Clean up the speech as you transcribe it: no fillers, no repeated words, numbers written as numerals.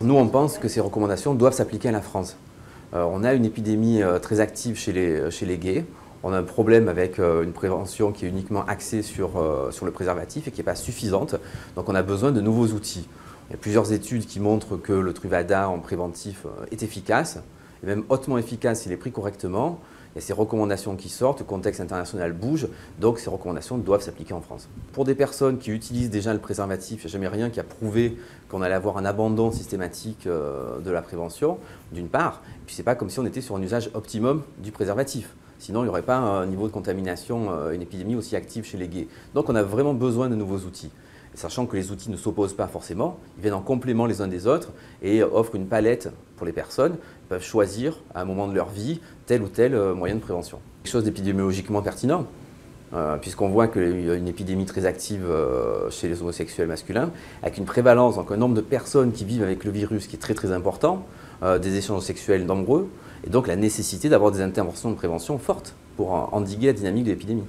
Nous, on pense que ces recommandations doivent s'appliquer à la France. On a une épidémie très active chez les gays. On a un problème avec une prévention qui est uniquement axée sur le préservatif et qui n'est pas suffisante. Donc on a besoin de nouveaux outils. Il y a plusieurs études qui montrent que le Truvada en préventif est efficace, et même hautement efficace s'il est pris correctement. Il y a ces recommandations qui sortent, le contexte international bouge, donc ces recommandations doivent s'appliquer en France. Pour des personnes qui utilisent déjà le préservatif, il n'y a jamais rien qui a prouvé qu'on allait avoir un abandon systématique de la prévention, d'une part. Et puis c'est pas comme si on était sur un usage optimum du préservatif. Sinon, il n'y aurait pas un niveau de contamination, une épidémie aussi active chez les gays. Donc on a vraiment besoin de nouveaux outils. Sachant que les outils ne s'opposent pas forcément, ils viennent en complément les uns des autres et offrent une palette pour les personnes. Ils peuvent choisir à un moment de leur vie tel ou tel moyen de prévention. Quelque chose d'épidémiologiquement pertinent, puisqu'on voit qu'il y a une épidémie très active chez les homosexuels masculins, avec une prévalence, donc un nombre de personnes qui vivent avec le virus qui est très très important, des échanges sexuels nombreux, et donc la nécessité d'avoir des interventions de prévention fortes pour endiguer la dynamique de l'épidémie.